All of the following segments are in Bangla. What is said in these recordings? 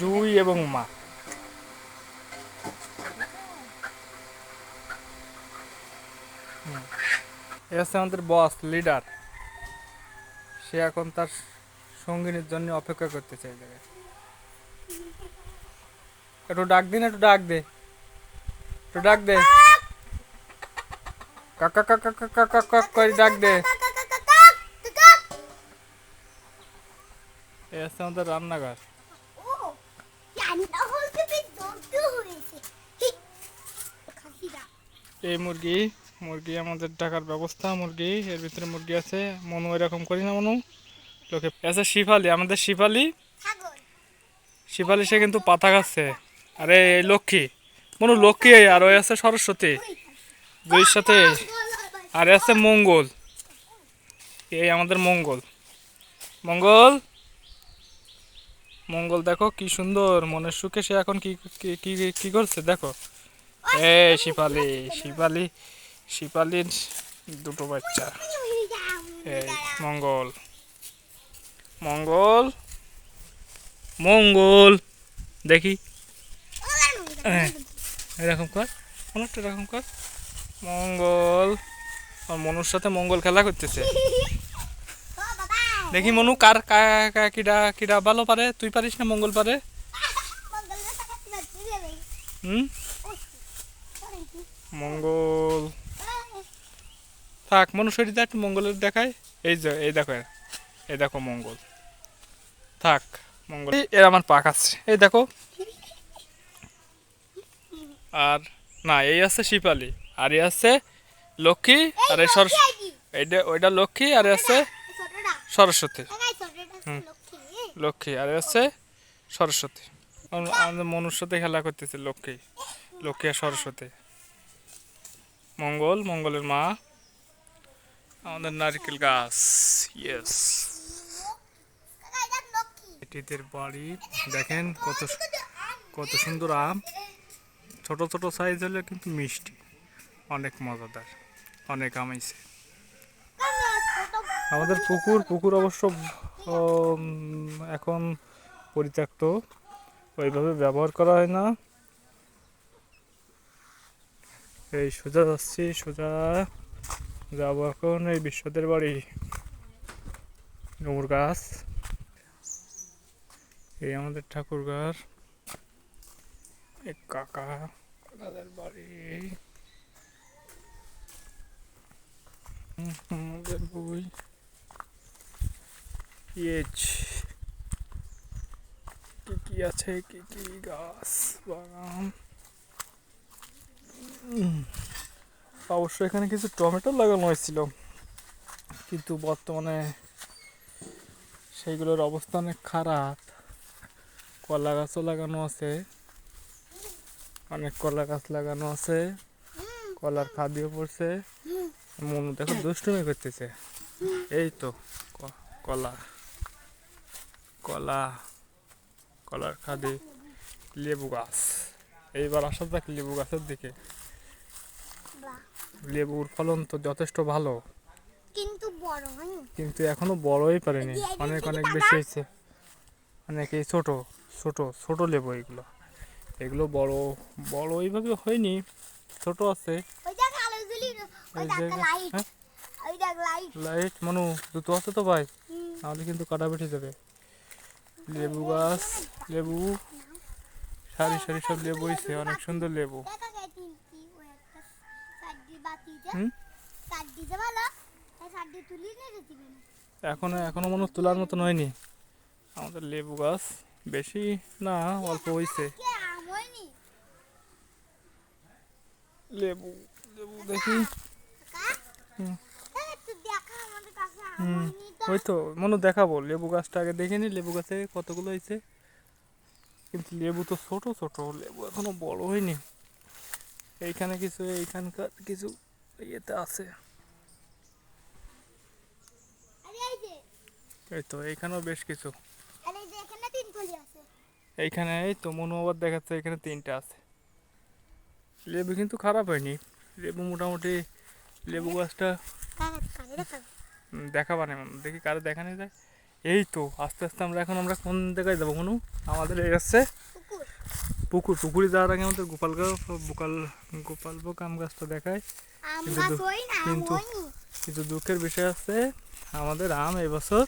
জুই এবং মা। এ হচ্ছে আমাদের বস লিডার। সে এখন তার সঙ্গিনীর জন্য অপেক্ষা করতেছে এই জায়গায়। একটু ডাক দিন, একটু ডাক দে, একটু ডাক দে, কাকা কাকা কাকা কাকা করে ডাক দে। এ হচ্ছে আমাদের রান্নাঘর। এই মুরগি, মুরগি আমাদের ঢাকার ব্যবস্থা। মুরগি এর ভিতরে মুরগি আছে। মনু এরকম করি না মনু, লোকে আছে। শিফালি, আমাদের শিফালি, শিফালি সে কিন্তু পাতা খাচ্ছে। আরে এই লক্ষ্মী, মনু লক্ষ্মী। আর ওই আছে সরস্বতী, দুইয়ের সাথে। আর এ আছে মঙ্গল, এই আমাদের মঙ্গল। মঙ্গল, মঙ্গল দেখো কি সুন্দর মনের সুখে সে এখন কি কি কি কি করছে দেখো। এ শিফালি, শিফালি, শিফালির দুটো বাচ্চা। এই মঙ্গল, মঙ্গল, মঙ্গল দেখি। হ্যাঁ, এরকম কর, অনেকটা এরকম কর। মঙ্গল আর মনুর সাথে মঙ্গল খেলা করতেছে। দেখি মনু কার কিডা কিডা ভালো পারে। তুই পারিস না মঙ্গল পারে? হুম, মঙ্গল থাক। মনু শরীরটা একটু মঙ্গলের দেখায়। এই যে এই দেখো, এই দেখো মঙ্গল থাক। মঙ্গল এর আমার পাক আছে, এই দেখো। আর না, এই আছে শিপালি, আর এই আছে লক্ষ্মী, আর এই এইটা ওইটা লক্ষ্মী, আর আছে সরস্বতী। হুম, লক্ষ্মী আর আছে সরস্বতী। আমাদের মনুর সাথে খেলা করতেছে লক্ষ্মী, লক্ষ্মী আর সরস্বতী। মঙ্গল, মঙ্গলের মা, আমাদের নারকেল গাছ। ইয়েস, এটিদের বাড়ি। দেখেন কত কত সুন্দর আম। ছোট ছোট সাইজ হলে কিন্তু মিষ্টি, অনেক মজাদার, অনেক আমাইছে। আমাদের পুকুর, পুকুর অবশ্য এখন পরিত্যক্ত, ওইভাবে ব্যবহার করা হয় না। এই সোজা যাচ্ছি, সোজা যাবো এখন এই বিশ্বদের বাড়ি। ডুমুর গাছ, এই আমাদের ঠাকুর ঘর, এই কাকা কাকাদের বাড়ি, আমাদের বই। ইয়েচ কি কি আছে, কি কি গাছ বাগান। অবশ্য এখানে কিছু টমেটো লাগানো হয়েছিল, কিন্তু বর্তমানে সেইগুলোর অবস্থা অনেক খারাপ। কলা গাছও লাগানো আছে, অনেক কলা গাছ লাগানো আছে, কলার খাদিও পড়ছে। মনু দেখো দুষ্টুমি করতেছে। এই তো কলা, কলা, কলার খাদি। লেবু গাছ, এইবার আসা যাক লেবু গাছের দিকে। লেবুর ফলন তো যথেষ্ট ভালো, কিন্তু বড় হয়নি, কিন্তু এখনো বড়ই পারেনি। অনেক অনেক বেশি হয়েছে। অনেকেই ছোট ছোট ছোট লেবু এগুলো, এগুলো বড় বড় এইভাবে হয়নি, ছোট আছে। লাইট মনু দুটো আছে তো ভাই, তাহলে কিন্তু কাটা বেটে যাবে। লেবু গাছ, লেবু সারি সারি সব লেবু হয়েছে, অনেক সুন্দর লেবু। এখনো এখনো মনে তোলার মতন হয়নি আমাদের লেবু গাছ, বেশি না, অল্প হয়েছে। লেবু, লেবু দেখি। ওই তো মনে দেখাবো, লেবু গাছটা আগে দেখে নি, লেবু গাছে কতগুলো হয়েছে। কিন্তু লেবু তো ছোট ছোট, লেবু এখনো বড় হয়নি। এইখানে কিছু, এইখানকার কিছু ইয়েতে আছে। এই তো এইখানেও বেশ কিছু। এইখানে এই তো মনু আবার দেখাচ্ছে, এখানে তিনটা আছে। লেবু কিন্তু খারাপ হয়নি, লেবু মোটামুটি। লেবু গাছটা দেখাবানে দেখি কারো দেখানো যায়। এই তো আস্তে আস্তে আমরা কোন জায়গায় যাবো মনু? আমাদের এই হচ্ছে পুকুরে যাওয়ার আগে আমাদের গোপালভোগ আম গাছটা দেখায়। কিন্তু কিন্তু দুঃখের বিষয় আছে, আমাদের আম এবছর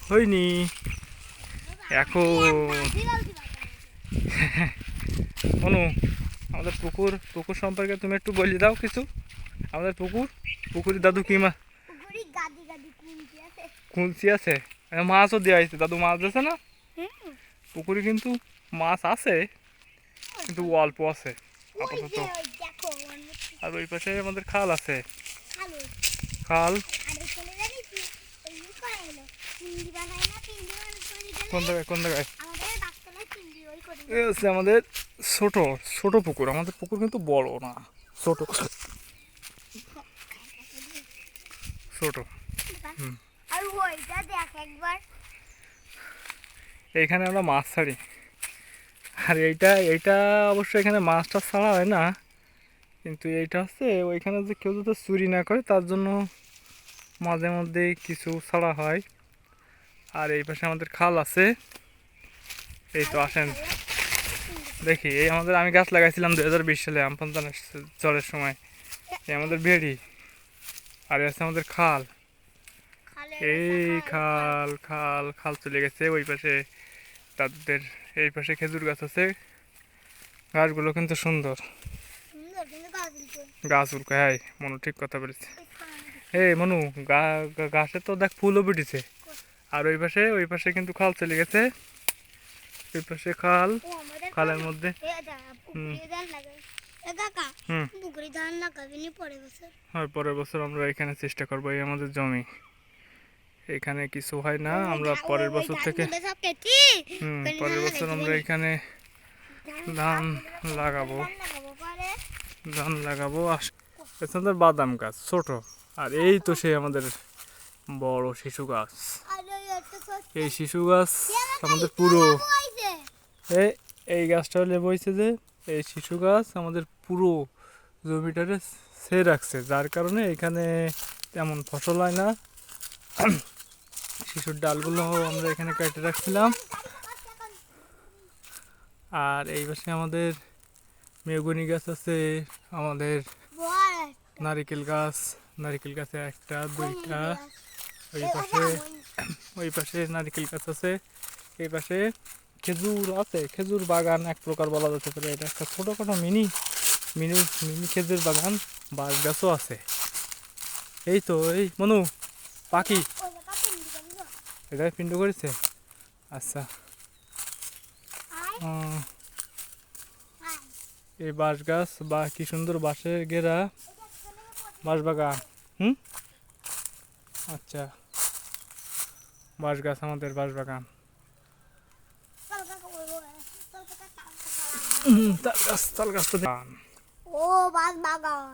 হয়নি। এখন মনু, আমাদের পুকুর সম্পর্কে তুমি একটু বলে দাও কিছু। আমাদের পুকুরে দাদু কি মাছ কুলসি আছে, মাছও দেওয়া হয়েছে, দাদু মাছ দিয়েছে না? পুকুরে কিন্তু মাছ আছে, কিন্তু অল্প আছে আপাতত। আর ওই পাশে আমাদের খাল আছে, খাল কোন জায়গায় এ হচ্ছে আমাদের ছোট ছোট পুকুর। আমাদের পুকুর কিন্তু বড় না, ছোট ছোট। এইখানে আমরা মাছ ছাড়ি। আর এইটা অবশ্য এখানে মাছটা ছাড়া হয় না, কিন্তু এইটা হচ্ছে ওইখানে যে কেউ যদি চুরি না করে তার জন্য মাঝে মধ্যে কিছু ছাড়া হয়। আর এই পাশে আমাদের খাল আছে। এই তো আসেন দেখি, এই আমি গাছ লাগাইছিলাম 2020 সালে আমফান ঝড়ের সময়। এই আমাদের বেড়ি, আর আছে আমাদের খাল। এই খাল খাল খাল চলে গেছে ওই পাশে তাদের। এই পাশে খেজুর গাছ আছে, গাছগুলো কিন্তু সুন্দর, গাছ উল্কা। হ্যাঁ মনু ঠিক কথা বলেছে। এই মনু, গাছে তো দেখ ফুলও ফুটেছে। আর ওই পাশে কিন্তু খাল চলে গেছে। ওই পাশে খালের মধ্যে হয় পরের বছর আমরা এখানে চেষ্টা করবো। এই আমাদের জমি, এখানে কিছু হয় না, আমরা পরের বছর থেকে পরের বছর আমরা এখানে ধান লাগাবো। আমাদের বাদাম গাছ ছোট। আর এই তো সেই আমাদের বড় শিশু গাছ। এই শিশু গাছ আমাদের পুরো এই গাছটা লেবু হয়েছে যে এই শিশু গাছ আমাদের পুরো জমিটারে ছেয়ে রাখছে, যার কারণে এখানে তেমন ফসল হয় না। শিশুর ডালগুলো আমরা এখানে কেটে রাখছিলাম। আর এই পাশে আমাদের মেহগনি গাছ আছে, আমাদের নারিকেল গাছে একটা দুইটা। ওই পাশে নারিকেল গাছ আছে। এই পাশে খেজুর আছে, খেজুর বাগান এক প্রকার বলা যেতে পারে। এটা একটা ছোটখাটো মিনি মিনি মিনি খেজুর বাগান। বাঁশ গাছও আছে। এই তো এই মনু পাখি এটা পিণ্ড করেছে। আচ্ছা, এই বাঁশ গাছ বা কি সুন্দর বাঁশের ঘেরা বাঁশ বাগান। আচ্ছা, বাঁশ গাছ আমাদের বাঁশ বাগান। তাল গাছটা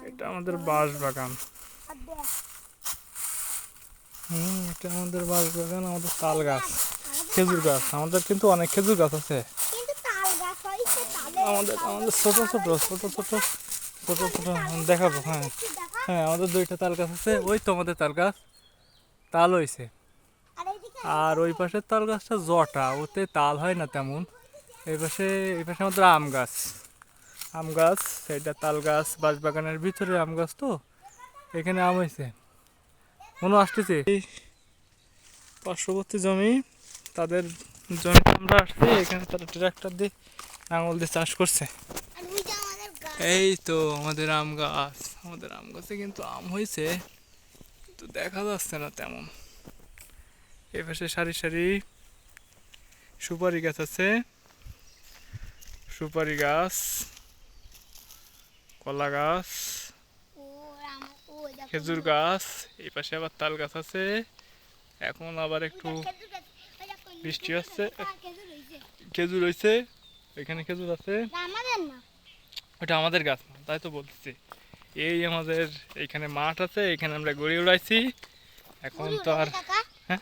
এটা আমাদের বাঁশ বাগান। এটা আমাদের বাঁশ বাগান। আমাদের তাল গাছ, খেজুর গাছ, আমাদের কিন্তু অনেক খেজুর গাছ আছে। আমাদের ছোট ছোট ছোট ছোট ছোট ছোট দেখাবো। হ্যাঁ হ্যাঁ, আমাদের দুইটা তাল গাছ আছে। ওই তো আমাদের তাল গাছ তাল হয়েছে। আর ওই পাশের তাল গাছটা জটা, ওতে তাল হয় না তেমন। এই পাশে আমাদের আম গাছ এটা তাল গাছ। বাঁশবাগানের ভিতরে আম গাছ, তো এখানে আম হয়েছে। মনে আসতেছে এই পার্শ্ববর্তী জমি, তাদের জমিতে আমরা আসছি। এখানে তারা ট্রাক্টর দিয়ে লাঙল দিয়ে চাষ করছে। এই তো আমাদের আম গাছে কিন্তু আম হয়েছে, কিন্তু দেখা যাচ্ছে না তেমন। এই পাশে সারি সারি সুপারি গাছ আছে, সুপারি গাছ, কলা গাছ, খেজুর গাছ। এই পাশে আবার তাল গাছ আছে। এখন আবার একটু বৃষ্টি হচ্ছে, খেজুর হয়েছে। এখানে খেজুর আছে, ওটা আমাদের গাছ না, তাই তো বলতেছি। এই আমাদের এইখানে মাঠ আছে, এখানে আমরা গড়ি উড়াইছি। এখন তো আর হ্যাঁ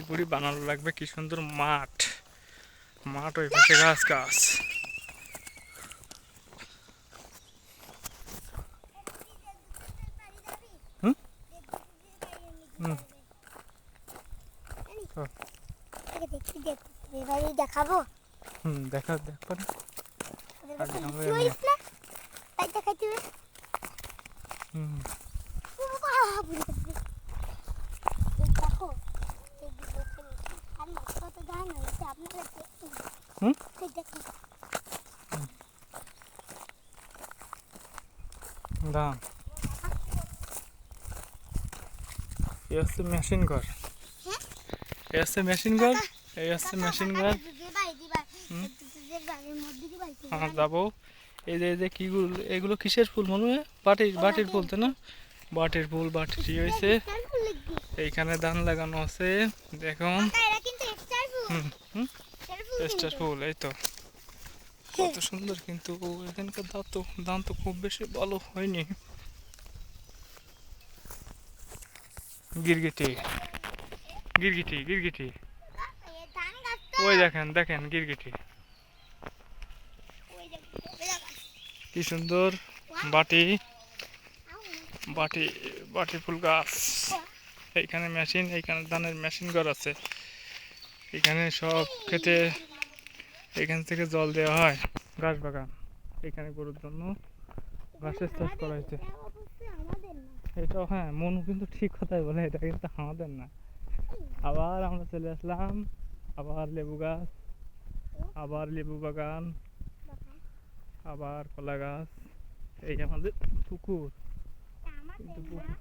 গুড়ি বানানো লাগবে। কি সুন্দর মাঠ, ওই পাশে গাছ। চল। দেখাবো দেখা দেখো না। আগে আমরা দেখাইতে হুম দেখো কত গান হয়েছে আপনারা হুম দেখো দাম এই হচ্ছে মেশিন ঘর, এই হচ্ছে মেশিন ঘর, এই হচ্ছে মেশিন ঘর। হ্যাঁ যাবো। এই যে কিগুলো, এগুলো কিসের ফুল মনে হয়? বাটির ফুল তো না? বাটির ফুল, বাটির হয়েছে। এইখানে ধান লাগানো আছে দেখুন। হুম হুম স্টার ফুল, এই তো কত সুন্দর। কিন্তু এখানকার দাম তো খুব বেশি ভালো হয়নি। গিরগিটি গিরগিটি গিরগিটি, ওই দেখেন দেখেন গিরগিটি কি সুন্দর। বাটি বাটি বাটি ফুল গাছ। এইখানে মেশিন, এইখানে ধানের মেশিন ঘর আছে। এখানে সব খেতে এখান থেকে জল দেওয়া হয়। ঘাস বাগান, এখানে গরুর জন্য ঘাসের চাষ করা হয়েছে। এটাও হ্যাঁ, মনু কিন্তু ঠিক কথাই বলে, এটা কিন্তু আমাদের না। আবার আমরা চলে আসলাম, আবার লেবু গাছ, আবার লেবু বাগান, আবার কলা গাছ। এই আমাদের পুকুর, কিন্তু পুকুর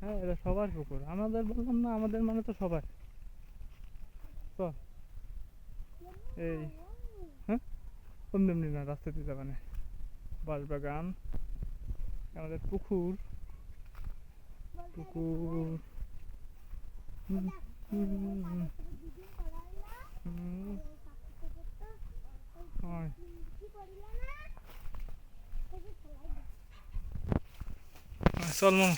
হ্যাঁ এটা সবার পুকুর। আমাদের বললাম না, আমাদের মানে তো সবার। তো এই হ্যাঁ এমনি না, রাস্তাতে যাবে না। বাঁশবাগান, আমাদের পুকুর পুকুর হুম, হুম, হুম, হয়। চল মনু।